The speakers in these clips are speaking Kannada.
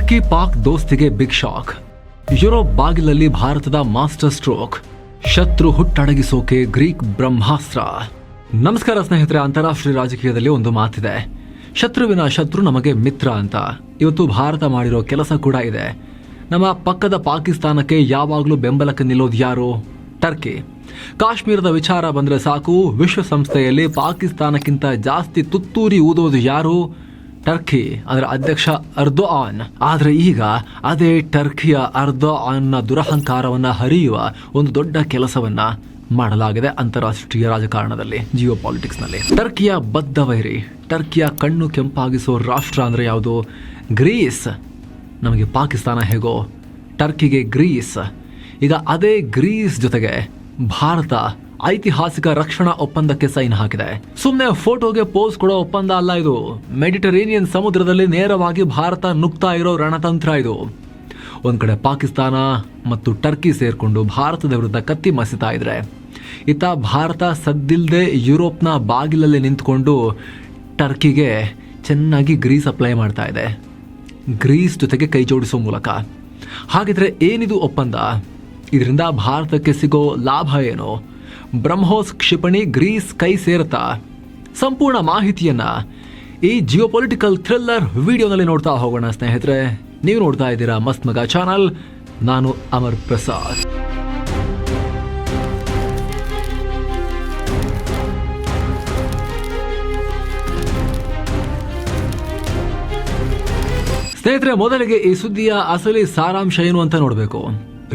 ಟರ್ಕಿ ಪಾಕ್ ದೋಸ್ತಿಗೆ ಬಿಗ್ ಶಾಕ್. ಯುರೋಪ್ ಬಾಗಿಲಲ್ಲಿ ಭಾರತದ ಮಾಸ್ಟರ್ ಸ್ಟ್ರೋಕ್. ಶತ್ರು ಹುಟ್ಟಡಗಿಸೋಕೆ ಗ್ರೀಕ್ ಬ್ರಹ್ಮಾಸ್ತ್ರ. ನಮಸ್ಕಾರ ಸ್ನೇಹಿತರೆ, ಅಂತಾರಾಷ್ಟ್ರೀಯ ರಾಜಕೀಯದಲ್ಲಿ ಒಂದು ಮಾತಿದೆ, ಶತ್ರುವಿನ ಶತ್ರು ನಮಗೆ ಮಿತ್ರ ಅಂತ. ಇವತ್ತು ಭಾರತ ಮಾಡಿರೋ ಕೆಲಸ ಕೂಡ ಇದೆ. ನಮ್ಮ ಪಕ್ಕದ ಪಾಕಿಸ್ತಾನಕ್ಕೆ ಯಾವಾಗಲೂ ಬೆಂಬಲಕ್ಕೆ ನಿಲ್ಲೋದು ಯಾರು? ಟರ್ಕಿ. ಕಾಶ್ಮೀರದ ವಿಚಾರ ಬಂದ್ರೆ ಸಾಕು, ವಿಶ್ವಸಂಸ್ಥೆಯಲ್ಲಿ ಪಾಕಿಸ್ತಾನಕ್ಕಿಂತ ಜಾಸ್ತಿ ತುತ್ತೂರಿ ಊದೋದು ಯಾರು? ಟರ್ಕಿ, ಅದರ ಅಧ್ಯಕ್ಷ ಅರ್ದೋಆನ್. ಆದರೆ ಈಗ ಅದೇ ಟರ್ಕಿಯ ಅರ್ದೋಆನ್ನ ದುರಹಂಕಾರವನ್ನ ಹರಿಯುವ ಒಂದು ದೊಡ್ಡ ಕೆಲಸವನ್ನ ಮಾಡಲಾಗಿದೆ ಅಂತಾರಾಷ್ಟ್ರೀಯ ರಾಜಕಾರಣದಲ್ಲಿ, ಜಿಯೋ ಪಾಲಿಟಿಕ್ಸ್ನಲ್ಲಿ. ಟರ್ಕಿಯ ಬದ್ಧ ವೈರಿ, ಟರ್ಕಿಯ ಕಣ್ಣು ಕೆಂಪಾಗಿಸೋ ರಾಷ್ಟ್ರ ಅಂದ್ರೆ ಯಾವುದು? ಗ್ರೀಸ್. ನಮಗೆ ಪಾಕಿಸ್ತಾನ ಹೇಗೋ, ಟರ್ಕಿಗೆ ಗ್ರೀಸ್. ಈಗ ಅದೇ ಗ್ರೀಸ್ ಜೊತೆಗೆ ಭಾರತ ಐತಿಹಾಸಿಕ ರಕ್ಷಣಾ ಒಪ್ಪಂದಕ್ಕೆ ಸೈನ್ ಹಾಕಿದೆ. ಸುಮ್ಮನೆ ಫೋಟೋಗೆ ಪೋಸ್ ಕೊಡೋ ಒಪ್ಪಂದ ಅಲ್ಲ ಇದು. ಮೆಡಿಟರೇನಿಯನ್ ಸಮುದ್ರದಲ್ಲಿ ನೇರವಾಗಿ ಭಾರತ ನುಗ್ತಾ ಇರೋ ರಣತಂತ್ರ ಇದು. ಒಂದ್ ಕಡೆ ಪಾಕಿಸ್ತಾನ ಮತ್ತು ಟರ್ಕಿ ಸೇರ್ಕೊಂಡು ಭಾರತದ ವಿರುದ್ಧ ಕತ್ತಿ ಮಸಿತಾ ಇದ್ರೆ, ಇತ್ತ ಭಾರತ ಸದ್ದಿಲ್ಲದೆ ಯುರೋಪ್ನ ಬಾಗಿಲಲ್ಲಿ ನಿಂತ್ಕೊಂಡು ಟರ್ಕಿಗೆ ಚೆನ್ನಾಗಿ ಗ್ರೀಸ್ ಅಪ್ಲೈ ಮಾಡ್ತಾ ಇದೆ, ಗ್ರೀಸ್ ಜೊತೆಗೆ ಕೈ ಜೋಡಿಸೋ ಮೂಲಕ. ಹಾಗಿದ್ರೆ ಏನಿದು ಒಪ್ಪಂದ? ಇದರಿಂದ ಭಾರತಕ್ಕೆ ಸಿಗೋ ಲಾಭ ಏನು? ಬ್ರಹ್ಮೋಸ್ ಕ್ಷಿಪಣಿ ಗ್ರೀಸ್ ಕೈ ಸೇರುತ್ತಾ? ಸಂಪೂರ್ಣ ಮಾಹಿತಿಯನ್ನ ಈ ಜಿಯೋಪೊಲಿಟಿಕಲ್ ಥ್ರಿಲ್ಲರ್ ವಿಡಿಯೋನಲ್ಲಿ ನೋಡ್ತಾ ಹೋಗೋಣ ಸ್ನೇಹಿತರೆ. ನೀವು ನೋಡ್ತಾ ಇದ್ದೀರಾ ಮಸ್ತ್ ಮಗ ಚಾನಲ್. ನಾನು ಅಮರ್ ಪ್ರಸಾದ್. ಸ್ನೇಹಿತರೆ, ಮೊದಲಿಗೆ ಈ ಸುದ್ದಿಯ ಅಸಲಿ ಸಾರಾಂಶ ಏನು ಅಂತ ನೋಡಬೇಕು.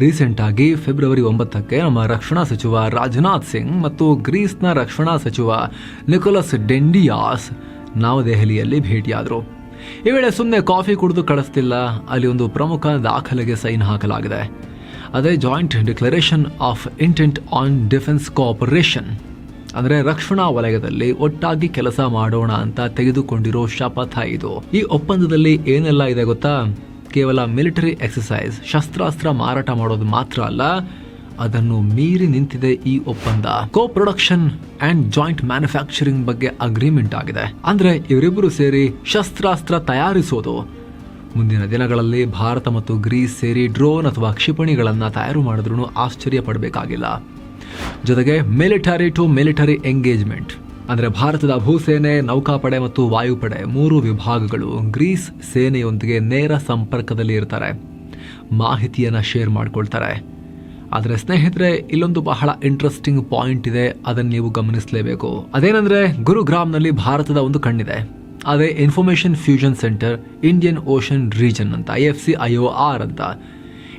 ರೀಸೆಂಟ್ ಆಗಿ ಫೆಬ್ರವರಿ 9ಕ್ಕೆ ನಮ್ಮ ರಕ್ಷಣಾ ಸಚಿವ ರಾಜನಾಥ್ ಸಿಂಗ್ ಮತ್ತು ಗ್ರೀಸ್ನ ರಕ್ಷಣಾ ಸಚಿವ ನಿಕೋಲಸ್ ಡೆಂಡಿಯಾಸ್ ನವದೆಹಲಿಯಲ್ಲಿ ಭೇಟಿಯಾದರು. ಈ ವೇಳೆ ಸುಮ್ಮನೆ ಕಾಫಿ ಕುಡಿದು ಕಳಿಸ್ತಿಲ್ಲ, ಅಲ್ಲಿ ಒಂದು ಪ್ರಮುಖ ದಾಖಲೆಗೆ ಸೈನ್ ಹಾಕಲಾಗಿದೆ. ಅದೇ joint declaration of intent on defence cooperation, ಅಂದ್ರೆ ರಕ್ಷಣಾ ವಲಯದಲ್ಲಿ ಒಟ್ಟಾಗಿ ಕೆಲಸ ಮಾಡೋಣ ಅಂತ ತೆಗೆದುಕೊಂಡಿರೋ ಶಪಥ ಇದು. ಈ ಒಪ್ಪಂದದಲ್ಲಿ ಏನೆಲ್ಲ ಇದೆ ಗೊತ್ತಾ? ಕೇವಲ ಮಿಲಿಟರಿ ಎಕ್ಸಸೈಸ್, ಶಸ್ತ್ರಾಸ್ತ್ರ ಮಾರಾಟ ಮಾಡೋದು ಮಾತ್ರ ಅಲ್ಲ, ಅದನ್ನು ಮೀರಿ ನಿಂತಿದೆ ಈ ಒಪ್ಪಂದ. ಕೋ ಪ್ರೊಡಕ್ಷನ್ ಅಂಡ್ ಜಾಯಿಂಟ್ ಮ್ಯಾನುಫ್ಯಾಕ್ಚರಿಂಗ್ ಬಗ್ಗೆ ಅಗ್ರಿಮೆಂಟ್ ಆಗಿದೆ. ಅಂದ್ರೆ ಇವರಿಬ್ಬರು ಸೇರಿ ಶಸ್ತ್ರಾಸ್ತ್ರ ತಯಾರಿಸೋದು. ಮುಂದಿನ ದಿನಗಳಲ್ಲಿ ಭಾರತ ಮತ್ತು ಗ್ರೀಸ್ ಸೇರಿ ಡ್ರೋನ್ ಅಥವಾ ಕ್ಷಿಪಣಿಗಳನ್ನ ತಯಾರು ಮಾಡಿದ್ರೂ ಆಶ್ಚರ್ಯ ಪಡಬೇಕಾಗಿಲ್ಲ. ಜೊತೆಗೆ ಮಿಲಿಟರಿ ಟು ಮಿಲಿಟರಿ ಎಂಗೇಜ್ಮೆಂಟ್, ಅಂದ್ರೆ ಭಾರತದ ಭೂಸೇನೆ, ನೌಕಾಪಡೆ ಮತ್ತು ವಾಯುಪಡೆ 3 ವಿಭಾಗಗಳು ಗ್ರೀಸ್ ಸೇನೆಯೊಂದಿಗೆ ನೇರ ಸಂಪರ್ಕದಲ್ಲಿ ಇರ್ತಾರೆ, ಮಾಹಿತಿಯನ್ನ ಶೇರ್ ಮಾಡ್ಕೊಳ್ತಾರೆ. ಆದರೆ ಸ್ನೇಹಿತರೆ, ಇಲ್ಲೊಂದು ಬಹಳ ಇಂಟ್ರೆಸ್ಟಿಂಗ್ ಪಾಯಿಂಟ್ ಇದೆ, ಅದನ್ನು ನೀವು ಗಮನಿಸಲೇಬೇಕು. ಅದೇನಂದ್ರೆ, ಗುರುಗ್ರಾಮ್ನಲ್ಲಿ ಭಾರತದ ಒಂದು ಕಣ್ಣಿದೆ. ಅದೇ information fusion centre Indian ocean region ಅಂತ, IFCIOR ಅಂತ.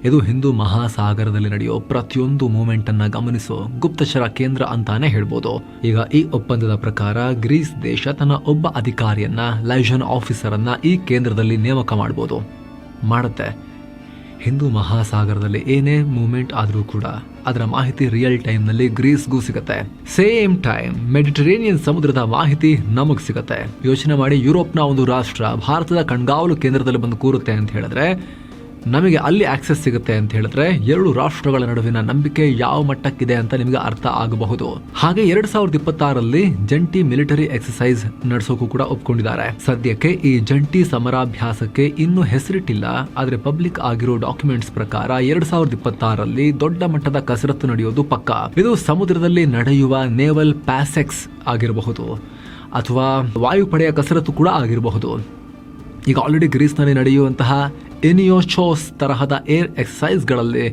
ಇದು ಹಿಂದೂ ಮಹಾಸಾಗರದಲ್ಲಿ ನಡೆಯೋ ಪ್ರತಿಯೊಂದು ಮೂಮೆಂಟ್ ಅನ್ನ ಗಮನಿಸೋ ಗುಪ್ತಚರ ಕೇಂದ್ರ ಅಂತಾನೆ ಹೇಳ್ಬೋದು. ಈಗ ಈ ಒಪ್ಪಂದದ ಪ್ರಕಾರ ಗ್ರೀಸ್ ದೇಶ ತನ್ನ ಒಬ್ಬ ಅಧಿಕಾರಿಯನ್ನ, ಲೈಜನ್ ಆಫೀಸರ್ ಅನ್ನ ಈ ಕೇಂದ್ರದಲ್ಲಿ ನೇಮಕ ಮಾಡುತ್ತೆ. ಹಿಂದೂ ಮಹಾಸಾಗರದಲ್ಲಿ ಏನೇ ಮೂವ್ಮೆಂಟ್ ಆದ್ರೂ ಕೂಡ ಅದರ ಮಾಹಿತಿ ರಿಯಲ್ ಟೈಮ್ ನಲ್ಲಿ ಗ್ರೀಸ್ಗೂ ಸಿಗತ್ತೆ. ಸೇಮ್ ಟೈಮ್ ಮೆಡಿಟರೇನಿಯನ್ ಸಮುದ್ರದ ಮಾಹಿತಿ ನಮಗ್ ಸಿಗತ್ತೆ. ಯೋಚನೆ ಮಾಡಿ, ಯುರೋಪ್ನ ಒಂದು ರಾಷ್ಟ್ರ ಭಾರತದ ಕಣ್ಗಾವಲು ಕೇಂದ್ರದಲ್ಲಿ ಬಂದು ಕೂರುತ್ತೆ ಅಂತ ಹೇಳಿದ್ರೆ, ನಮಗೆ ಅಲ್ಲಿ ಆಕ್ಸೆಸ್ ಸಿಗುತ್ತೆ ಅಂತ ಹೇಳಿದ್ರೆ, 2 ರಾಷ್ಟ್ರಗಳ ನಡುವಿನ ನಂಬಿಕೆ ಯಾವ ಮಟ್ಟಕ್ಕಿದೆ ಅಂತ ನಿಮಗೆ ಅರ್ಥ ಆಗಬಹುದು. ಹಾಗೆ 2026ರಲ್ಲಿ ಜಂಟಿ ಮಿಲಿಟರಿ ಎಕ್ಸಸೈಸ್ ನಡೆಸೋಕು ಕೂಡ ಒಪ್ಕೊಂಡಿದ್ದಾರೆ. ಸದ್ಯಕ್ಕೆ ಈ ಜಂಟಿ ಸಮರಾಭ್ಯಾಸಕ್ಕೆ ಇನ್ನೂ ಹೆಸರಿಟ್ಟಿಲ್ಲ, ಆದ್ರೆ ಪಬ್ಲಿಕ್ ಆಗಿರೋ ಡಾಕ್ಯುಮೆಂಟ್ಸ್ ಪ್ರಕಾರ 2026ರಲ್ಲಿ ದೊಡ್ಡ ಮಟ್ಟದ ಕಸರತ್ತು ನಡೆಯೋದು ಪಕ್ಕ. ಇದು ಸಮುದ್ರದಲ್ಲಿ ನಡೆಯುವ ನೇವಲ್ ಪ್ಯಾಸೆಕ್ಸ್ ಆಗಿರಬಹುದು ಅಥವಾ ವಾಯುಪಡೆಯ ಕಸರತ್ತು ಕೂಡ ಆಗಿರಬಹುದು. ಈಗ ಆಲ್ರೆಡಿ ಗ್ರೀಸ್ನಲ್ಲಿ ನಡೆಯುವಂತಹ ಎನಿಯೋಚೋಸ್ ತರಹದ ಏರ್ ಎಕ್ಸಸೈಸ್ಗಳಲ್ಲಿ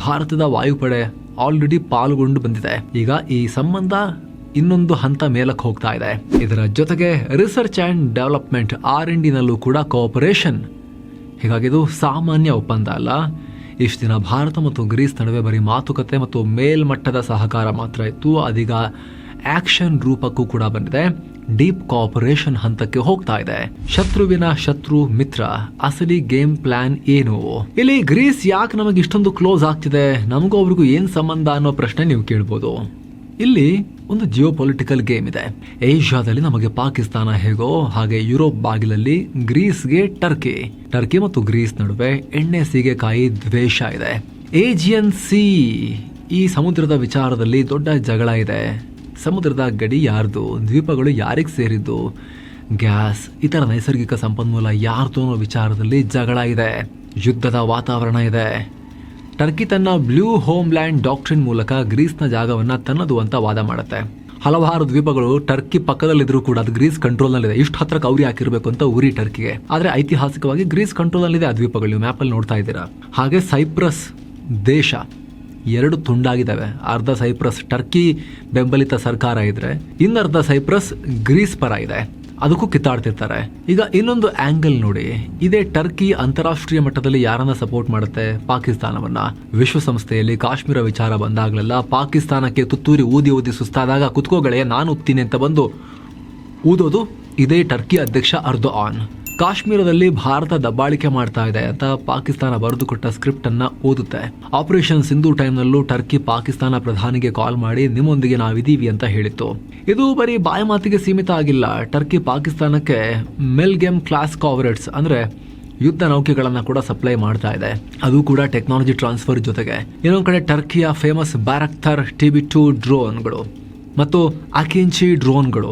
ಭಾರತದ ವಾಯುಪಡೆ ಆಲ್ರೆಡಿ ಪಾಲ್ಗೊಂಡು ಬಂದಿದೆ. ಈಗ ಈ ಸಂಬಂಧ ಇನ್ನೊಂದು ಹಂತ ಮೇಲಕ್ಕೆ ಹೋಗ್ತಾ ಇದೆ. ಇದರ ಜೊತೆಗೆ ರಿಸರ್ಚ್ ಅಂಡ್ ಡೆವಲಪ್ಮೆಂಟ್ R&D ನಲ್ಲೂ ಕೂಡ ಕೋಆಪರೇಷನ್. ಹೀಗಾಗಿ ಇದು ಸಾಮಾನ್ಯ ಒಪ್ಪಂದ ಅಲ್ಲ. ಇಷ್ಟು ದಿನ ಭಾರತ ಮತ್ತು ಗ್ರೀಸ್ ನಡುವೆ ಬರೀ ಮಾತುಕತೆ ಮತ್ತು ಮೇಲ್ಮಟ್ಟದ ಸಹಕಾರ ಮಾತ್ರ ಇತ್ತು. ಅದೀಗ ಆಕ್ಷನ್ ರೂಪಕ್ಕೂ ಕೂಡ ಬಂದಿದೆ. ಡೀಪ್ ಕೋಆಪರೇಷನ್ ಹಂತಕ್ಕೆ ಹೋಗ್ತಾ ಇದೆ. ಶತ್ರುವಿನ ಶತ್ರು ಮಿತ್ರ, ಅಸಲಿ ಗೇಮ್ ಪ್ಲಾನ್ ಏನು? ಇಲ್ಲಿ ಗ್ರೀಸ್ ಯಾಕೆ ನಮಗೆ ಇಷ್ಟೊಂದು ಕ್ಲೋಸ್ ಆಗ್ತಿದೆ, ನಮಗೂ ಅವ್ರಿಗೂ ಏನ್ ಸಂಬಂಧ ಅನ್ನೋ ಪ್ರಶ್ನೆ ನೀವು ಕೇಳ್ಬೋದು. ಇಲ್ಲಿ ಒಂದು ಜಿಯೋ ಪೊಲಿಟಿಕಲ್ ಗೇಮ್ ಇದೆ. ಏಷ್ಯಾದಲ್ಲಿ ನಮಗೆ ಪಾಕಿಸ್ತಾನ ಹೇಗೋ ಹಾಗೆ ಯುರೋಪ್ ಬಾಗಿಲಲ್ಲಿ ಗ್ರೀಸ್ಗೆ ಟರ್ಕಿ ಮತ್ತು ಗ್ರೀಸ್ ನಡುವೆ ಎಣ್ಣೆ ಸೀಗೆಕಾಯಿ ದ್ವೇಷ ಇದೆ. ಏಜಿಯನ್ ಸಿ, ಈ ಸಮುದ್ರದ ವಿಚಾರದಲ್ಲಿ ದೊಡ್ಡ ಜಗಳ ಇದೆ. ಸಮುದ್ರದ ಗಡಿ ಯಾರ್ದು, ದ್ವೀಪಗಳು ಯಾರಿಗೆ ಸೇರಿದ್ದು, ಗ್ಯಾಸ್, ಇತರ ನೈಸರ್ಗಿಕ ಸಂಪನ್ಮೂಲ ಯಾರ್ದೋ ವಿಚಾರದಲ್ಲಿ ಜಗಳ ಇದೆ, ಯುದ್ಧದ ವಾತಾವರಣ ಇದೆ. ಟರ್ಕಿ ತನ್ನ ಬ್ಲೂ ಹೋಮ್ಲ್ಯಾಂಡ್ ಡಾಕ್ಟ್ರಿನ್ ಮೂಲಕ ಗ್ರೀಸ್ನ ಜಾಗವನ್ನ ತನ್ನದು ಅಂತ ವಾದ ಮಾಡುತ್ತೆ. ಹಲವಾರು ದ್ವೀಪಗಳು ಟರ್ಕಿ ಪಕ್ಕದಲ್ಲಿದ್ರೂ ಕೂಡ ಅದು ಗ್ರೀಸ್ ಕಂಟ್ರೋಲ್ನಲ್ಲಿದೆ. ಇಷ್ಟು ಹತ್ರಕ್ಕೆ ಅವ್ರು ಹಾಕಿರ್ಬೇಕು ಅಂತ ಉರಿ ಟರ್ಕಿಗೆ. ಆದ್ರೆ ಐತಿಹಾಸಿಕವಾಗಿ ಗ್ರೀಸ್ ಕಂಟ್ರೋಲ್ನಲ್ಲಿದೆ ಆ ದ್ವೀಪಗಳು. ನೀವು ಮ್ಯಾಪಲ್ಲಿ ನೋಡ್ತಾ ಇದ್ದೀರಾ. ಹಾಗೆ ಸೈಪ್ರಸ್ ದೇಶ 2 ತುಂಡಾಗಿದ್ದಾವೆ. ಅರ್ಧ ಸೈಪ್ರಸ್ ಟರ್ಕಿ ಬೆಂಬಲಿತ ಸರ್ಕಾರ ಇದ್ರೆ, ಇನ್ನರ್ಧ ಸೈಪ್ರಸ್ ಗ್ರೀಸ್ ಪರ ಇದೆ. ಅದಕ್ಕೂ ಕಿತ್ತಾಡ್ತಿರ್ತಾರೆ. ಈಗ ಇನ್ನೊಂದು ಆಂಗಲ್ ನೋಡಿ. ಇದೇ ಟರ್ಕಿ ಅಂತಾರಾಷ್ಟ್ರೀಯ ಮಟ್ಟದಲ್ಲಿ ಯಾರನ್ನ ಸಪೋರ್ಟ್ ಮಾಡುತ್ತೆ? ಪಾಕಿಸ್ತಾನವನ್ನ. ವಿಶ್ವಸಂಸ್ಥೆಯಲ್ಲಿ ಕಾಶ್ಮೀರ ವಿಚಾರ ಬಂದಾಗಲೆಲ್ಲ ಪಾಕಿಸ್ತಾನಕ್ಕೆ ತುತ್ತೂರಿ ಊದಿ ಊದಿ ಸುಸ್ತಾದಾಗ ಕುತ್ಕೋಗಳೇ ನಾನು ಉತ್ತೀನಿ ಅಂತ ಬಂದು ಊದೋದು ಇದೇ ಟರ್ಕಿ ಅಧ್ಯಕ್ಷ ಅರ್ದೋಆನ್. ಕಾಶ್ಮೀರದಲ್ಲಿ ಭಾರತ ದಬ್ಬಾಳಿಕೆ ಮಾಡ್ತಾ ಇದೆ ಅಂತ ಪಾಕಿಸ್ತಾನ ಬರೆದು ಕೊಟ್ಟ ಸ್ಕ್ರಿಪ್ಟ್ ಅನ್ನ ಓದುತ್ತೆ. ಆಪರೇಷನ್ ಸಿಂಧು ಟೈಮ್ನಲ್ಲೂ ಟರ್ಕಿ ಪಾಕಿಸ್ತಾನ ಪ್ರಧಾನಿಗೆ ಕಾಲ್ ಮಾಡಿ ನಿಮ್ಮೊಂದಿಗೆ ನಾವಿದೀವಿ ಅಂತ ಹೇಳಿತ್ತು. ಇದು ಬರೀ ಬಾಯಿ ಮಾತಿಗೆ ಸೀಮಿತ ಆಗಿಲ್ಲ. ಟರ್ಕಿ ಪಾಕಿಸ್ತಾನಕ್ಕೆ ಮೆಲ್ಗೆಮ್ ಕ್ಲಾಸ್ ಕಾವರೇಟ್ಸ್ ಅಂದ್ರೆ ಯುದ್ಧ ನೌಕೆಗಳನ್ನ ಕೂಡ ಸಪ್ಲೈ ಮಾಡ್ತಾ ಇದೆ. ಅದು ಕೂಡ ಟೆಕ್ನಾಲಜಿ ಟ್ರಾನ್ಸ್ಫರ್ ಜೊತೆಗೆ. ಇನ್ನೊಂದು ಕಡೆ ಟರ್ಕಿಯ ಫೇಮಸ್ ಬ್ಯಾರಕ್ತರ್ TB2 ಡ್ರೋನ್ಗಳು ಮತ್ತು ಅಕಿಂಚಿ ಡ್ರೋನ್ಗಳು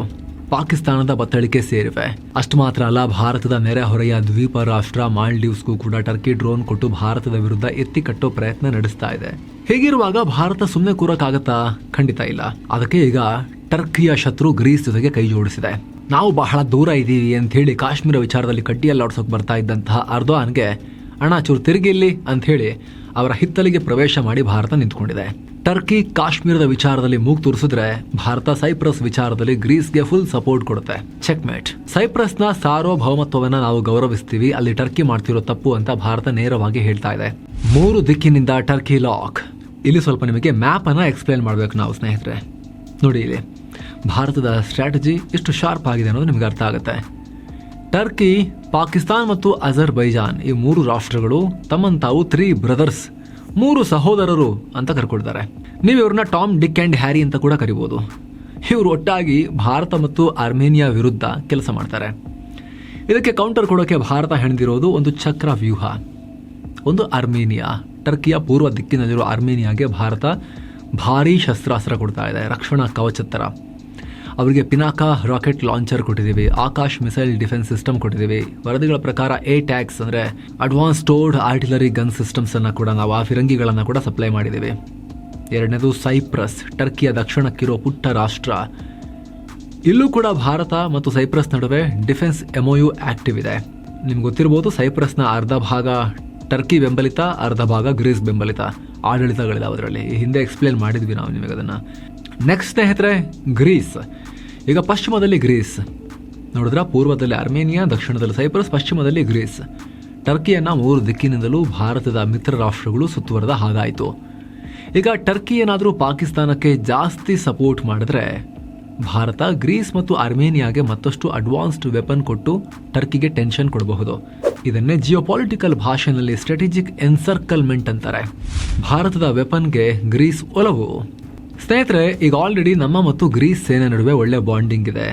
ಪಾಕಿಸ್ತಾನದ ಬತ್ತಳಿಕೆ ಸೇರಿವೆ. ಅಷ್ಟು ಮಾತ್ರ ಅಲ್ಲ, ಭಾರತದ ನೆರೆಹೊರೆಯ ದ್ವೀಪ ರಾಷ್ಟ್ರ ಮಾಲ್ಡೀವ್ಸ್ಗೂ ಕೂಡ ಟರ್ಕಿ ಡ್ರೋನ್ ಕೊಟ್ಟು ಭಾರತದ ವಿರುದ್ಧ ಎತ್ತಿ ಕಟ್ಟೋ ಪ್ರಯತ್ನ ನಡೆಸ್ತಾ ಇದೆ. ಹೀಗಿರುವಾಗ ಭಾರತ ಸುಮ್ಮನೆ ಕೂರಕ್ಕಾಗತ್ತಾ? ಖಂಡಿತ ಇಲ್ಲ. ಅದಕ್ಕೆ ಈಗ ಟರ್ಕಿಯ ಶತ್ರು ಗ್ರೀಸ್ ಜೊತೆಗೆ ಕೈ ಜೋಡಿಸಿದೆ. ನಾವು ಬಹಳ ದೂರ ಇದ್ದೀವಿ ಅಂತ ಹೇಳಿ ಕಾಶ್ಮೀರ ವಿಚಾರದಲ್ಲಿ ಕಡ್ಡಿಯಲ್ಲಿ ಆಡ್ಸೋಕೆ ಬರ್ತಾ ಇದ್ದಂತಹ ಅರ್ದೋಆನ್ಗೆ ಅಣ್ಣ ಚೂರು ತಿರುಗಿಲ್ಲಿ ಅಂತ ಹೇಳಿ ಅವರ ಹಿತ್ತಲಿಗೆ ಪ್ರವೇಶ ಮಾಡಿ ಭಾರತ ನಿಂತ್ಕೊಂಡಿದೆ. ಟರ್ಕಿ ಕಾಶ್ಮೀರದ ವಿಚಾರದಲ್ಲಿ ಮೂಗ್ ತೋರಿಸಿದ್ರೆ ಭಾರತ ಸೈಪ್ರಸ್ ವಿಚಾರದಲ್ಲಿ ಗ್ರೀಸ್ಗೆ ಫುಲ್ ಸಪೋರ್ಟ್ ಕೊಡುತ್ತೆ. ಚೆಕ್ಮೇಟ್. ಸೈಪ್ರಸ್ನ ಸಾರ್ವಭೌಮತ್ವವನ್ನ ನಾವು ಗೌರವಿಸ್ತೀವಿ, ಅಲ್ಲಿ ಟರ್ಕಿ ಮಾಡ್ತಿರೋ ತಪ್ಪು ಅಂತ ಭಾರತ ನೇರವಾಗಿ ಹೇಳ್ತಾ ಇದೆ. 3 ದಿಕ್ಕಿನಿಂದ ಟರ್ಕಿ ಲಾಕ್. ಇಲ್ಲಿ ಸ್ವಲ್ಪ ನಿಮಗೆ ಮ್ಯಾಪ್ ಅನ್ನ ಎಕ್ಸ್ಪ್ಲೇನ್ ಮಾಡ್ಬೇಕು ನಾವು ಸ್ನೇಹಿತರೆ. ನೋಡಿ, ಇಲ್ಲಿ ಭಾರತದ ಸ್ಟ್ರಾಟಜಿ ಎಷ್ಟು ಶಾರ್ಪ್ ಆಗಿದೆ ಅನ್ನೋದು ನಿಮ್ಗೆ ಅರ್ಥ ಆಗುತ್ತೆ. ಟರ್ಕಿ, ಪಾಕಿಸ್ತಾನ್ ಮತ್ತು ಅಜರ್ಬೈಜಾನ್ ಈ 3 ರಾಷ್ಟ್ರಗಳು ತಮ್ಮನ್ನು ತಾವು 3 ಬ್ರದರ್ಸ್, 3 ಸಹೋದರರು ಅಂತ ಕರ್ಕೊಳ್ತಾರೆ. ನೀವು ಇವ್ರನ್ನ ಟಾಮ್, ಡಿಕ್ ಅಂಡ್ ಹ್ಯಾರಿ ಅಂತ ಕೂಡ ಕರಿಬಹುದು. ಇವರು ಒಟ್ಟಾಗಿ ಭಾರತ ಮತ್ತು ಅರ್ಮೇನಿಯಾ ವಿರುದ್ಧ ಕೆಲಸ ಮಾಡ್ತಾರೆ. ಇದಕ್ಕೆ ಕೌಂಟರ್ ಕೊಡೋಕೆ ಭಾರತ ಹೆಣೆದಿರೋದು ಒಂದು ಚಕ್ರ ವ್ಯೂಹ. ಒಂದು ಅರ್ಮೇನಿಯಾ, ಟರ್ಕಿಯ ಪೂರ್ವ ದಿಕ್ಕಿನಲ್ಲಿರುವ ಅರ್ಮೇನಿಯಾಗೆ ಭಾರತ ಭಾರೀ ಶಸ್ತ್ರಾಸ್ತ್ರ ಕೊಡ್ತಾ ಇದೆ, ರಕ್ಷಣಾ ಕವಚ ಥರ. ಅವರಿಗೆ ಪಿನಾಕಾ ರಾಕೆಟ್ ಲಾಂಚರ್ ಕೊಟ್ಟಿದ್ದೀವಿ, ಆಕಾಶ್ ಮಿಸೈಲ್ ಡಿಫೆನ್ಸ್ ಸಿಸ್ಟಮ್ ಕೊಟ್ಟಿದ್ದೀವಿ. ವರದಿಗಳ ಪ್ರಕಾರ ATACMS ಅಂದರೆ ಅಡ್ವಾನ್ಸ್ ಟೋರ್ಡ್ ಆರ್ಟಿಲರಿ ಗನ್ ಸಿಸ್ಟಮ್ಸ್ ಅನ್ನ ಕೂಡ ನಾವು ಆ ಫಿರಂಗಿಗಳನ್ನು ಕೂಡ ಸಪ್ಲೈ ಮಾಡಿದ್ದೀವಿ. ಎರಡನೇದು ಸೈಪ್ರಸ್, ಟರ್ಕಿಯ ದಕ್ಷಿಣಕ್ಕಿರೋ ಪುಟ್ಟ ರಾಷ್ಟ್ರ. ಇಲ್ಲೂ ಕೂಡ ಭಾರತ ಮತ್ತು ಸೈಪ್ರಸ್ ನಡುವೆ ಡಿಫೆನ್ಸ್ MOU ಆಕ್ಟಿವ್ ಇದೆ. ನಿಮ್ಗೆ ಗೊತ್ತಿರಬಹುದು, ಸೈಪ್ರಸ್ನ ಅರ್ಧ ಭಾಗ ಟರ್ಕಿ ಬೆಂಬಲಿತ, ಅರ್ಧ ಭಾಗ ಗ್ರೀಸ್ ಬೆಂಬಲಿತ ಆಡಳಿತಗಳಿದಾವೆ ಅದರಲ್ಲಿ. ಈ ಹಿಂದೆ ಎಕ್ಸ್ಪ್ಲೇನ್ ಮಾಡಿದ್ವಿ ನಾವು ನಿಮಗೆ ಅದನ್ನು. ನೆಕ್ಸ್ಟ್ ಸ್ನೇಹಿತರೆ, ಗ್ರೀಸ್. ಈಗ ಪಶ್ಚಿಮದಲ್ಲಿ ಗ್ರೀಸ್ ನೋಡಿದ್ರ, ಪೂರ್ವದಲ್ಲಿ ಅರ್ಮೇನಿಯಾ, ದಕ್ಷಿಣದಲ್ಲಿ ಸೈಪ್ರಸ್, ಪಶ್ಚಿಮದಲ್ಲಿ ಗ್ರೀಸ್. ಟರ್ಕಿಯನ್ನ 3 ದಿಕ್ಕಿನಿಂದಲೂ ಭಾರತದ ಮಿತ್ರ ರಾಷ್ಟ್ರಗಳು ಸುತ್ತುವರೆದ ಹಾಗಾಯಿತು. ಈಗ ಟರ್ಕಿ ಏನಾದರೂ ಪಾಕಿಸ್ತಾನಕ್ಕೆ ಜಾಸ್ತಿ ಸಪೋರ್ಟ್ ಮಾಡಿದ್ರೆ ಭಾರತ ಗ್ರೀಸ್ ಮತ್ತು ಅರ್ಮೇನಿಯಾಗೆ ಮತ್ತಷ್ಟು ಅಡ್ವಾನ್ಸ್ಡ್ ವೆಪನ್ ಕೊಟ್ಟು ಟರ್ಕಿಗೆ ಟೆನ್ಷನ್ ಕೊಡಬಹುದು. ಇದನ್ನೇ ಜಿಯೋಪಾಲಿಟಿಕಲ್ ಭಾಷೆಯಲ್ಲಿ ಸ್ಟ್ರಾಟಜಿಕ್ ಎನ್ಸರ್ಕಲ್ಮೆಂಟ್ ಅಂತಾರೆ. ಭಾರತದ ವೆಪನ್ಗೆ ಗ್ರೀಸ್ ಒಲವು. ಸ್ನೇಹಿತರೆ, ಈಗ ಆಲ್ರೆಡಿ ನಮ್ಮ ಮತ್ತು ಗ್ರೀಸ್ ಸೇನೆ ನಡುವೆ ಒಳ್ಳೆ ಬಾಂಡಿಂಗ್ ಇದೆ.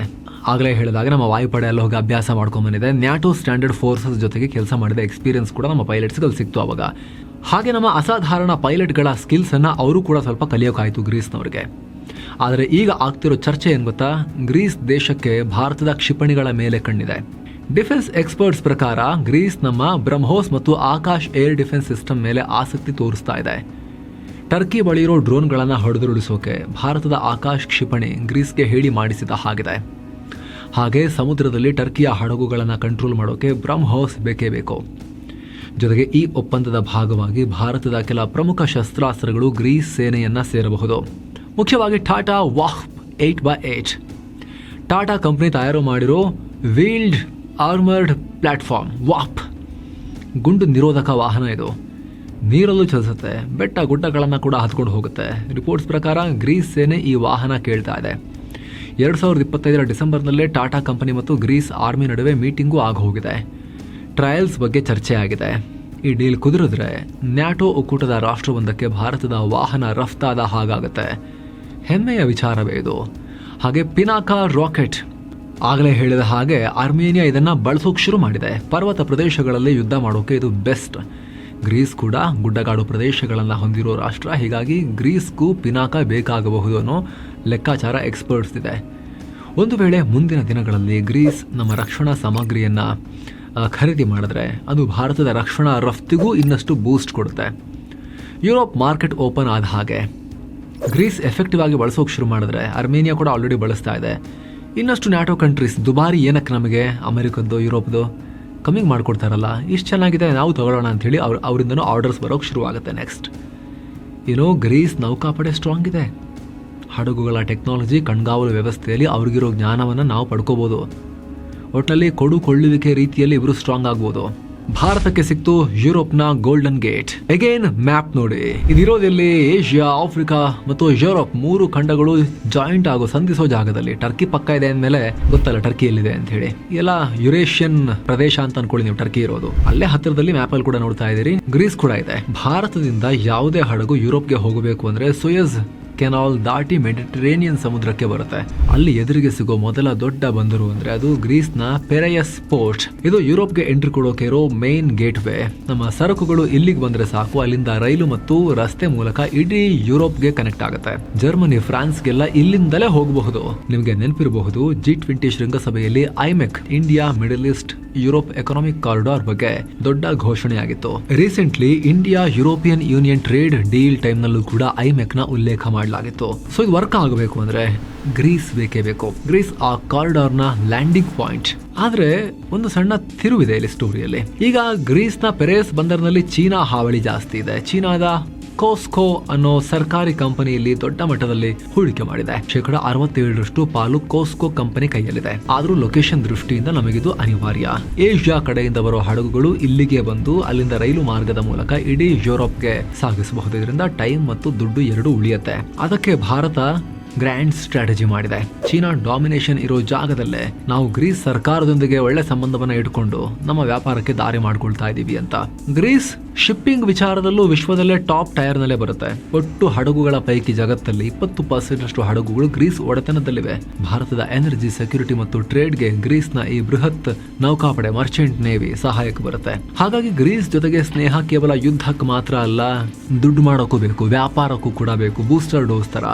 ಆಗಲೇ ಹೇಳಿದಾಗ ನಮ್ಮ ವಾಯುಪಡೆ ಎಲ್ಲ ಹೋಗಿ ಅಭ್ಯಾಸ ಮಾಡ್ಕೊಂಡ್ಬಂದಿದೆ. ನ್ಯಾಟೋ ಸ್ಟ್ಯಾಂಡರ್ಡ್ ಫೋರ್ಸಸ್ ಜೊತೆಗೆ ಕೆಲಸ ಮಾಡಿದ ಎಕ್ಸ್ಪೀರಿಯನ್ಸ್ ಕೂಡ ನಮ್ಮ ಪೈಲಟ್ಸ್ಗಳು ಸಿಕ್ತು ಅವಾಗ. ಹಾಗೆ ನಮ್ಮ ಅಸಾಧಾರಣ ಪೈಲಟ್ಗಳ ಸ್ಕಿಲ್ಸ್ ಅನ್ನ ಅವರು ಕೂಡ ಸ್ವಲ್ಪ ಕಲಿಯೋಕಾಯಿತು ಗ್ರೀಸ್ನವ್ರಿಗೆ. ಆದರೆ ಈಗ ಆಗ್ತಿರೋ ಚರ್ಚೆ ಏನ್ ಗೊತ್ತಾ? ಗ್ರೀಸ್ ದೇಶಕ್ಕೆ ಭಾರತದ ಕ್ಷಿಪಣಿಗಳ ಮೇಲೆ ಕಣ್ಣಿದೆ. ಡಿಫೆನ್ಸ್ ಎಕ್ಸ್ಪರ್ಟ್ಸ್ ಪ್ರಕಾರ ಗ್ರೀಸ್ ನಮ್ಮ ಬ್ರಹ್ಮೋಸ್ ಮತ್ತು ಆಕಾಶ್ ಏರ್ ಡಿಫೆನ್ಸ್ ಸಿಸ್ಟಮ್ ಮೇಲೆ ಆಸಕ್ತಿ ತೋರಿಸ್ತಾ ಇದೆ. ಟರ್ಕಿ ಬಳಿ ಇರೋ ಡ್ರೋನ್ಗಳನ್ನು ಹೊಡೆದುರುಳಿಸೋಕೆ ಭಾರತದ ಆಕಾಶ್ ಕ್ಷಿಪಣಿ ಗ್ರೀಸ್ಗೆ ಹೇಳಿ ಮಾಡಿಸಿದ ಹಾಗಿದೆ. ಹಾಗೆ ಸಮುದ್ರದಲ್ಲಿ ಟರ್ಕಿಯ ಹಡಗುಗಳನ್ನು ಕಂಟ್ರೋಲ್ ಮಾಡೋಕೆ ಬ್ರಹ್ಮೋಸ್ ಬೇಕೇ ಬೇಕು. ಜೊತೆಗೆ ಈ ಒಪ್ಪಂದದ ಭಾಗವಾಗಿ ಭಾರತದ ಕೆಲ ಪ್ರಮುಖ ಶಸ್ತ್ರಾಸ್ತ್ರಗಳು ಗ್ರೀಸ್ ಸೇನೆಯನ್ನ ಸೇರಬಹುದು. ಮುಖ್ಯವಾಗಿ ಟಾಟಾ ವಾಹ್ 8x8. ಟಾಟಾ ಕಂಪನಿ ತಯಾರು ಮಾಡಿರೋ ವೀಲ್ಡ್ ಆರ್ಮರ್ಡ್ ಪ್ಲಾಟ್ಫಾರ್ಮ್ ವಾಪ್ ಗುಂಡು ನಿರೋಧಕ ವಾಹನ. ಇದು ನೀರಲ್ಲೂ ಚಲಿಸುತ್ತೆ, ಬೆಟ್ಟ ಗುಡ್ಡಗಳನ್ನು ಕೂಡ ಹತ್ಕೊಂಡು ಹೋಗುತ್ತೆ. ರಿಪೋರ್ಟ್ಸ್ ಪ್ರಕಾರ ಗ್ರೀಸ್ ಸೇನೆ ಈ ವಾಹನ ಕೇಳ್ತಾ ಇದೆ. 2025 ಡಿಸೆಂಬರ್ನಲ್ಲೇ ಟಾಟಾ ಕಂಪನಿ ಮತ್ತು ಗ್ರೀಸ್ ಆರ್ಮಿ ನಡುವೆ ಮೀಟಿಂಗು ಆಗೋಗಿದೆ. ಟ್ರಯಲ್ಸ್ ಬಗ್ಗೆ ಚರ್ಚೆ ಆಗಿದೆ. ಈ ಡೀಲ್ ಕುದುರಿದ್ರೆ ನ್ಯಾಟೋ ಒಕ್ಕೂಟದ ರಾಷ್ಟ್ರವೊಂದಕ್ಕೆ ಭಾರತದ ವಾಹನ ರಫ್ತಾದ ಹಾಗಾಗುತ್ತೆ. ಹೆಮ್ಮೆಯ ವಿಚಾರವೇ ಇದು. ಹಾಗೆ ಪಿನಾಕಾ ರಾಕೆಟ್, ಆಗಲೇ ಹೇಳಿದ ಹಾಗೆ ಅರ್ಮೇನಿಯಾ ಇದನ್ನ ಬಳಸೋಕೆ ಶುರು ಮಾಡಿದೆ. ಪರ್ವತ ಪ್ರದೇಶಗಳಲ್ಲಿ ಯುದ್ಧ ಮಾಡೋಕೆ ಇದು ಬೆಸ್ಟ್. ಗ್ರೀಸ್ ಕೂಡ ಗುಡ್ಡಗಾಡು ಪ್ರದೇಶಗಳನ್ನು ಹೊಂದಿರೋ ರಾಷ್ಟ್ರ. ಹೀಗಾಗಿ ಗ್ರೀಸ್ಗೂ ಪಿನಾಕ ಬೇಕಾಗಬಹುದು ಅನ್ನೋ ಲೆಕ್ಕಾಚಾರ ಎಕ್ಸ್ಪರ್ಟ್ಸ್ ಇದೆ. ಒಂದು ವೇಳೆ ಮುಂದಿನ ದಿನಗಳಲ್ಲಿ ಗ್ರೀಸ್ ನಮ್ಮ ರಕ್ಷಣಾ ಸಾಮಗ್ರಿಯನ್ನು ಖರೀದಿ ಮಾಡಿದ್ರೆ ಅದು ಭಾರತದ ರಕ್ಷಣಾ ರಫ್ತಿಗೂ ಇನ್ನಷ್ಟು ಬೂಸ್ಟ್ ಕೊಡುತ್ತೆ. ಯುರೋಪ್ ಮಾರ್ಕೆಟ್ ಓಪನ್ ಆದ ಹಾಗೆ ಗ್ರೀಸ್ ಎಫೆಕ್ಟಿವ್ ಆಗಿ ಬಳಸೋಕೆ ಶುರು ಮಾಡಿದ್ರೆ ಅರ್ಮೇನಿಯಾ ಕೂಡ ಆಲ್ರೆಡಿ ಬಳಸ್ತಾ ಇದೆ. ಇನ್ನಷ್ಟು ನ್ಯಾಟೋ ಕಂಟ್ರೀಸ್ ದುಬಾರಿ ಏನಕ್ಕೆ ನಮಗೆ ಅಮೆರಿಕದ್ದು ಯುರೋಪ್ದು ಕಮ್ಮಿ ಮಾಡಿಕೊಡ್ತಾರಲ್ಲ, ಇಷ್ಟು ಚೆನ್ನಾಗಿದೆ ನಾವು ತಗೊಳ್ಳೋಣ ಅಂಥೇಳಿ ಅವರಿಂದನೂ ಆರ್ಡರ್ಸ್ ಬರೋಕ್ಕೆ ಶುರುವಾಗುತ್ತೆ. ನೆಕ್ಸ್ಟ್ ಗ್ರೀಸ್ ನೌಕಾಪಡೆ ಸ್ಟ್ರಾಂಗ್ ಇದೆ. ಹಡಗುಗಳ ಟೆಕ್ನಾಲಜಿ, ಕಣ್ಗಾವಲು ವ್ಯವಸ್ಥೆಯಲ್ಲಿ ಅವ್ರಿಗಿರೋ ಜ್ಞಾನವನ್ನು ನಾವು ಪಡ್ಕೋಬೋದು. ಒಟ್ಟಿನಲ್ಲಿ ಕೊಳ್ಳುವಿಕೆ ರೀತಿಯಲ್ಲಿ ಇವರು ಸ್ಟ್ರಾಂಗ್ ಆಗ್ಬೋದು. ಭಾರತಕ್ಕೆ ಸಿಕ್ತು ಯುರೋಪ್ನ ಗೋಲ್ಡನ್ ಗೇಟ್. ಅಗೇನ್ ಮ್ಯಾಪ್ ನೋಡಿ, ಇದಿರೋದಲ್ಲಿ ಏಷ್ಯಾ, ಆಫ್ರಿಕಾ ಮತ್ತು ಯುರೋಪ್ 3 ಖಂಡಗಳು ಜಾಯಿಂಟ್ ಆಗೋ ಸಂಧಿಸೋ ಜಾಗದಲ್ಲಿ. ಟರ್ಕಿ ಪಕ್ಕ ಇದೆ ಅಂದಮೇಲೆ ಗೊತ್ತಲ್ಲ ಟರ್ಕಿ ಎಲ್ಲಿದೆ ಅಂತ ಹೇಳಿ. ಎಲ್ಲ ಯುರೇಷಿಯನ್ ಪ್ರದೇಶ ಅಂತ ಅನ್ಕೊಳ್ಳಿ ನೀವು ಟರ್ಕಿ ಇರೋದು. ಅಲ್ಲೇ ಹತ್ತಿರದಲ್ಲಿ ಮ್ಯಾಪಲ್ಲಿ ಕೂಡ ನೋಡ್ತಾ ಇದ್ದೀರಿ, ಗ್ರೀಸ್ ಕೂಡ ಇದೆ. ಭಾರತದಿಂದ ಯಾವುದೇ ಹಡಗು ಯುರೋಪ್ಗೆ ಹೋಗಬೇಕು ಅಂದ್ರೆ ಸುಯೆಜ್ ಕೆನಾಲ್ ದಾಟಿ ಮೆಡಿಟರೇನಿಯನ್ ಸಮುದ್ರಕ್ಕೆ ಬರುತ್ತೆ. ಅಲ್ಲಿ ಎದುರಿಗೆ ಸಿಗೋ ಮೊದಲ ದೊಡ್ಡ ಬಂದರು ಅಂದ್ರೆ ಅದು ಗ್ರೀಸ್ನ ಪೆರೆಯಸ್ ಪೋರ್ಟ್. ಇದು ಯುರೋಪ್ಗೆ ಎಂಟ್ರಿ ಕೊಡೋಕೆ ಇರೋ ಮೇನ್ ಗೇಟ್ ವೇ. ನಮ್ಮ ಸರಕುಗಳು ಇಲ್ಲಿಗೆ ಬಂದ್ರೆ ಸಾಕು, ಅಲ್ಲಿಂದ ರೈಲು ಮತ್ತು ರಸ್ತೆ ಮೂಲಕ ಇಡೀ ಯುರೋಪ್ಗೆ ಕನೆಕ್ಟ್ ಆಗುತ್ತೆ. ಜರ್ಮನಿ, ಫ್ರಾನ್ಸ್ಗೆಲ್ಲ ಇಲ್ಲಿಂದಲೇ ಹೋಗಬಹುದು. ನಿಮಗೆ ನೆನಪಿರಬಹುದು G20 ಶೃಂಗಸಭೆಯಲ್ಲಿ IMEC, India Middle East Europe economic corridor ಬಗ್ಗೆ ದೊಡ್ಡ ಘೋಷಣೆಯಾಗಿತ್ತು. Recently India European Union trade deal time ನಲ್ಲೂ ಕೂಡ ಐಮೆಕ್ ನ ಉಲ್ಲೇಖ ಮಾಡಲಾಗಿತ್ತು. ಸೊ ಇದು ವರ್ಕ್ ಆಗಬೇಕು ಅಂದ್ರೆ ಗ್ರೀಸ್ ಬೇಕೇ ಬೇಕು. ಗ್ರೀಸ್ ಆ ಕಾರಿಡಾರ್ ನ ಲ್ಯಾಂಡಿಂಗ್ ಪಾಯಿಂಟ್. ಆದ್ರೆ ಒಂದು ಸಣ್ಣ ತಿರುವಿದೆ ಇಲ್ಲಿ ಸ್ಟೋರಿಯಲ್ಲಿ. ಈಗ ಗ್ರೀಸ್ನ ಪೆರೆಸ್ ಬಂದರ್ನಲ್ಲಿ ಚೀನಾ ಹಾವಳಿ ಜಾಸ್ತಿ ಇದೆ. ಚೀನಾದ ಕೋಸ್ಕೋ ಅನ್ನೋ ಸರ್ಕಾರಿ ಕಂಪನಿಯಲ್ಲಿ ದೊಡ್ಡ ಮಟ್ಟದಲ್ಲಿ ಹೂಡಿಕೆ ಮಾಡಿದೆ. 67% ಪಾಲು ಕೋಸ್ಕೋ ಕಂಪನಿ ಕೈಯಲ್ಲಿದೆ. ಆದ್ರೂ ಲೊಕೇಶನ್ ದೃಷ್ಟಿಯಿಂದ ನಮಗಿದು ಅನಿವಾರ್ಯ. ಏಷ್ಯಾ ಕಡೆಯಿಂದ ಬರೋ ಹಡಗುಗಳು ಇಲ್ಲಿಗೆ ಬಂದು ಅಲ್ಲಿಂದ ರೈಲು ಮಾರ್ಗದ ಮೂಲಕ ಇಡೀ ಯುರೋಪ್ಗೆ ಸಾಗಿಸಬಹುದು. ಇದರಿಂದ ಟೈಮ್ ಮತ್ತು ದುಡ್ಡು ಎರಡೂ ಉಳಿಯುತ್ತೆ. ಅದಕ್ಕೆ ಭಾರತ ಗ್ರ್ಯಾಂಡ್ ಸ್ಟ್ರಾಟಜಿ ಮಾಡಿದೆ. ಚೀನಾ ಡಾಮಿನೇಷನ್ ಇರೋ ಜಾಗದಲ್ಲೇ ನಾವು ಗ್ರೀಸ್ ಸರ್ಕಾರದೊಂದಿಗೆ ಒಳ್ಳೆ ಸಂಬಂಧವನ್ನ ಇಟ್ಕೊಂಡು ನಮ್ಮ ವ್ಯಾಪಾರಕ್ಕೆ ದಾರಿ ಮಾಡ್ಕೊಳ್ತಾ ಇದೀವಿ ಅಂತ. ಗ್ರೀಸ್ ಶಿಪ್ಪಿಂಗ್ ವಿಚಾರದಲ್ಲೂ ವಿಶ್ವದಲ್ಲೇ ಟಾಪ್ ಟೈರ್ ನಲ್ಲೇ ಬರುತ್ತೆ. ಒಟ್ಟು ಹಡಗುಗಳ ಪೈಕಿ ಜಗತ್ತಲ್ಲಿ 20% ಹಡಗುಗಳು ಗ್ರೀಸ್ ಒಡೆತನದಲ್ಲಿವೆ. ಭಾರತದ ಎನರ್ಜಿ, ಸೆಕ್ಯೂರಿಟಿ ಮತ್ತು ಟ್ರೇಡ್ಗೆ ಗ್ರೀಸ್ನ ಈ ಬೃಹತ್ ನೌಕಾಪಡೆ ಮರ್ಚೆಂಟ್ ನೇವಿ ಸಹಾಯಕ್ಕೆ ಬರುತ್ತೆ. ಹಾಗಾಗಿ ಗ್ರೀಸ್ ಜೊತೆಗೆ ಸ್ನೇಹ ಕೇವಲ ಯುದ್ಧಕ್ಕೆ ಮಾತ್ರ ಅಲ್ಲ, ದುಡ್ಡು ಮಾಡೋಕ್ಕೂ ಬೇಕು, ವ್ಯಾಪಾರಕ್ಕೂ ಕೂಡ ಬೇಕು. ಬೂಸ್ಟರ್ ಡೋಸ್ ತರ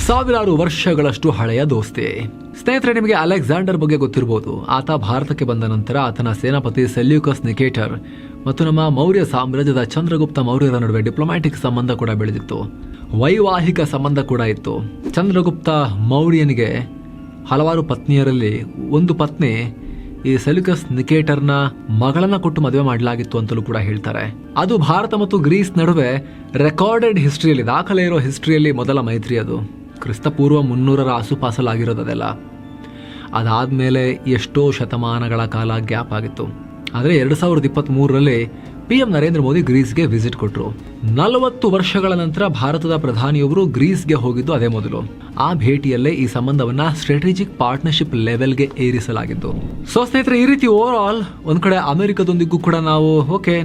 ಸಾವಿರಾರು ವರ್ಷಗಳಷ್ಟು ಹಳೆಯ ದೋಸ್ತಿ. ಸ್ನೇಹಿತರೆ, ನಿಮಗೆ ಅಲೆಕ್ಸಾಂಡರ್ ಬಗ್ಗೆ ಗೊತ್ತಿರಬಹುದು. ಆತ ಭಾರತಕ್ಕೆ ಬಂದ ನಂತರ ಆತನ ಸೇನಾಪತಿ ಸೆಲ್ಯೂಕಸ್ ನಿಕೇಟರ್ ಮತ್ತು ನಮ್ಮ ಮೌರ್ಯ ಸಾಮ್ರಾಜ್ಯದ ಚಂದ್ರಗುಪ್ತ ಮೌರ್ಯರ ನಡುವೆ ಡಿಪ್ಲೊಮ್ಯಾಟಿಕ್ ಸಂಬಂಧ ಕೂಡ ಬೆಳೆದಿತ್ತು. ವೈವಾಹಿಕ ಸಂಬಂಧ ಕೂಡ ಇತ್ತು. ಚಂದ್ರಗುಪ್ತ ಮೌರ್ಯನಿಗೆ ಹಲವಾರು ಪತ್ನಿಯರಲ್ಲಿ ಒಂದು ಪತ್ನಿ ಈ ಸೆಲ್ಯೂಕಸ್ ನಿಕೇಟರ್ನ ಮಗಳನ್ನ ಕೊಟ್ಟು ಮದುವೆ ಮಾಡಲಾಗಿತ್ತು ಅಂತಲೂ ಕೂಡ ಹೇಳ್ತಾರೆ. ಅದು ಭಾರತ ಮತ್ತು ಗ್ರೀಸ್ ನಡುವೆ ರೆಕಾರ್ಡೆಡ್ ಹಿಸ್ಟ್ರಿಯಲ್ಲಿ, ದಾಖಲೆ ಇರೋ ಹಿಸ್ಟ್ರಿಯಲ್ಲಿ ಮೊದಲ ಮೈತ್ರಿ. ಅದು ಕ್ರಿಸ್ತಪೂರ್ವ 300ರ ಆಸುಪಾಸಲಾಗಿರೋದು. ಅದೆಲ್ಲ ಅದಾದ್ಮೇಲೆ ಎಷ್ಟೋ ಶತಮಾನಗಳ ಕಾಲ ಗ್ಯಾಪ್ ಆಗಿತ್ತು. ಆದರೆ 2023ರಲ್ಲಿ PM ನರೇಂದ್ರ ಮೋದಿ ಗ್ರೀಸ್ಗೆ ವಿಸಿಟ್ ಕೊಟ್ಟರು. 40 ವರ್ಷಗಳ ನಂತರ ಭಾರತದ ಪ್ರಧಾನಿಯೊಬ್ಬರು ಗ್ರೀಸ್ಗೆ ಹೋಗಿದ್ದು ಅದೇ ಮೊದಲು. ಆ ಭೇಟಿಯಲ್ಲೇ ಈ ಸಂಬಂಧವನ್ನ ಸ್ಟ್ರಾಟಜಿಕ್ ಪಾರ್ಟ್ನರ್ಶಿಪ್ ಲೆವೆಲ್ಗೆ ಏರಿಸಲಾಗಿತ್ತು. ಸೊ ಸ್ನೇಹಿತರೆ, ಈ ರೀತಿ ಓವರ್ ಆಲ್ ಒಂದ್ ಕಡೆ ಅಮೆರಿಕದೊಂದಿಗೂ ಕೂಡ ನಾವು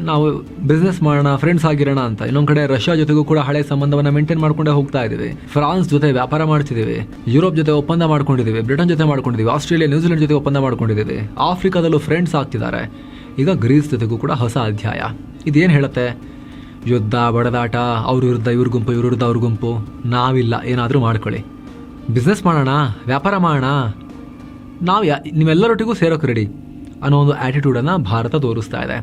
ನಾವು ಬಿಸ್ನೆಸ್ ಮಾಡೋಣ, ಫ್ರೆಂಡ್ಸ್ ಆಗಿರೋಣ ಅಂತ. ಇನ್ನೊಂದ್ ಕಡೆ ರಷ್ಯಾ ಜೊತೆಗೂ ಕೂಡ ಹಳೆ ಸಂಬಂಧವನ್ನ ಮೇಂಟೈನ್ ಮಾಡ್ಕೊಂಡೇ ಹೋಗ್ತಾ ಇದೀವಿ. ಫ್ರಾನ್ಸ್ ಜೊತೆ ವ್ಯಾಪಾರ ಮಾಡ್ತಿದ್ದೀವಿ, ಯುರೋಪ್ ಜೊತೆ ಒಪ್ಪಂದ ಮಾಡ್ಕೊಂಡಿದ್ದೀವಿ, ಬ್ರಿಟನ್ ಜೊತೆ ಮಾಡ್ಕೊಂಡಿದ್ದೀವಿ, ಆಸ್ಟ್ರೇಲಿಯಾ, ನ್ಯೂಜಿಲೆಂಡ್ ಜೊತೆ ಒಪ್ಪಂದ ಮಾಡ್ಕೊಂಡಿದ್ದೀವಿ, ಆಫ್ರಿಕಾದಲ್ಲೂ ಫ್ರೆಂಡ್ಸ್ ಆಗ್ತಿದ್ದಾರೆ. ಈಗ ಗ್ರೀಸ್ ಜೊತೆಗೂ ಕೂಡ ಹೊಸ ಅಧ್ಯಾಯ. ಇದೇನು ಹೇಳುತ್ತೆ? ಯುದ್ಧ, ಬಡದಾಟ, ಅವ್ರ ವಿರುದ್ಧ ಇವ್ರ ಗುಂಪು, ಇವ್ರ ವಿರುದ್ಧ ಅವ್ರ ಗುಂಪು, ನಾವಿಲ್ಲ, ಏನಾದರೂ ಮಾಡ್ಕೊಳ್ಳಿ, ಬಿಸ್ನೆಸ್ ಮಾಡೋಣ, ವ್ಯಾಪಾರ ಮಾಡೋಣ, ನೀವೆಲ್ಲರೊಟ್ಟಿಗೂ ಸೇರೋಕೆ ರೆಡಿ ಅನ್ನೋ ಒಂದು ಆಟಿಟ್ಯೂಡನ್ನು ಭಾರತ ತೋರಿಸ್ತಾ ಇದೆ.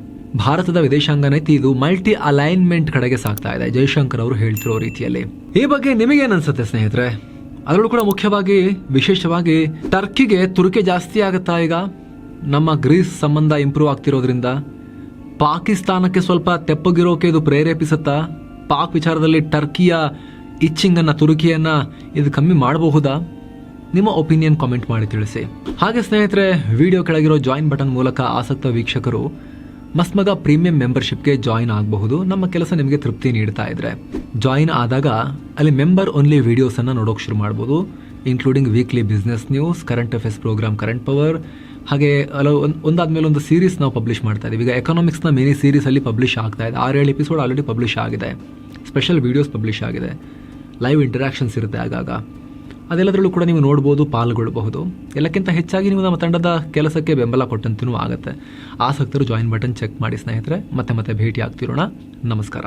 ಭಾರತದ ವಿದೇಶಾಂಗ ನೀತಿ ಇದು ಮಲ್ಟಿ ಅಲೈನ್ಮೆಂಟ್ ಕಡೆಗೆ ಸಾಗ್ತಾ ಇದೆ, ಜೈಶಂಕರ್ ಅವರು ಹೇಳ್ತಿರೋ ರೀತಿಯಲ್ಲಿ. ಈ ಬಗ್ಗೆ ನಿಮಗೇನು ಅನ್ಸುತ್ತೆ ಸ್ನೇಹಿತರೆ? ಅದರಲ್ಲೂ ಕೂಡ ಮುಖ್ಯವಾಗಿ, ವಿಶೇಷವಾಗಿ ಟರ್ಕಿಗೆ ತುರಿಕೆ ಜಾಸ್ತಿ ಆಗುತ್ತಾ ಈಗ ನಮ್ಮ ಗ್ರೀಸ್ ಸಂಬಂಧ ಇಂಪ್ರೂವ್ ಆಗ್ತಿರೋದ್ರಿಂದ? ಪಾಕಿಸ್ತಾನಕ್ಕೆ ಸ್ವಲ್ಪ ತೆಪ್ಪಗಿರೋಕೆ ಇದು ಪ್ರೇರೇಪಿಸುತ್ತಾ? ಪಾಕ್ ವಿಚಾರದಲ್ಲಿ ಟರ್ಕಿಯ ಇಚ್ಚಿಂಗನ್ನು, ತುರುಕಿಯನ್ನು ಇದು ಕಮ್ಮಿ ಮಾಡಬಹುದಾ? ನಿಮ್ಮ ಒಪಿನಿಯನ್ ಕಾಮೆಂಟ್ ಮಾಡಿ ತಿಳಿಸಿ. ಹಾಗೆ ಸ್ನೇಹಿತರೆ, ವಿಡಿಯೋ ಕೆಳಗಿರೋ ಜಾಯಿನ್ ಬಟನ್ ಮೂಲಕ ಆಸಕ್ತ ವೀಕ್ಷಕರು ಮಸ್ಮಗ ಪ್ರೀಮಿಯಂ ಮೆಂಬರ್ಶಿಪ್ಗೆ ಜಾಯಿನ್ ಆಗಬಹುದು. ನಮ್ಮ ಕೆಲಸ ನಿಮಗೆ ತೃಪ್ತಿ ನೀಡ್ತಾ ಇದ್ರೆ ಜಾಯಿನ್ ಆದಾಗ ಅಲ್ಲಿ ಮೆಂಬರ್ ಓನ್ಲಿ ವಿಡಿಯೋಸನ್ನು ನೋಡೋಕೆ ಶುರು ಮಾಡ್ಬೋದು. Including weekly business news, current affairs programme current power, ಹಾಗೆ ಒಂದಾದ್ಮೇಲೆ ಒಂದು ಸೀರೀಸ್ ನಾವು ಪಬ್ಲಿಷ್ ಮಾಡ್ತಾ ಇದ್ದೀವಿ. ಈಗ ಎಕನಾಮಿಕ್ಸ್ನ ಮಿನಿ ಸೀರೀಸಲ್ಲಿ ಪಬ್ಲಿಷ್ ಆಗ್ತಾ ಇದೆ. 6-7 ಎಪಿಸೋಡ್ ಆಲ್ರೆಡಿ ಪಬ್ಲಿಷ್ ಆಗಿದೆ. ಸ್ಪೆಷಲ್ ವೀಡಿಯೋಸ್ ಪಬ್ಲಿಷ್ ಆಗಿದೆ. ಲೈವ್ ಇಂಟರಾಕ್ಷನ್ಸ್ ಇರುತ್ತೆ ಆಗಾಗ. ಅದೆಲ್ಲದರಲ್ಲೂ ಕೂಡ ನೀವು ನೋಡ್ಬೋದು, ಪಾಲ್ಗೊಳ್ಳಬಹುದು. ಎಲ್ಲಕ್ಕಿಂತ ಹೆಚ್ಚಾಗಿ ನೀವು ನಮ್ಮ ತಂಡದ ಕೆಲಸಕ್ಕೆ ಬೆಂಬಲ ಕೊಟ್ಟಂತೂ ಆಗುತ್ತೆ. ಆಸಕ್ತರು ಜಾಯಿನ್ ಬಟನ್ ಚೆಕ್ ಮಾಡಿ ಸ್ನೇಹಿತರೆ. ಮತ್ತೆ ಭೇಟಿ ಆಗ್ತಿರೋಣ. ನಮಸ್ಕಾರ.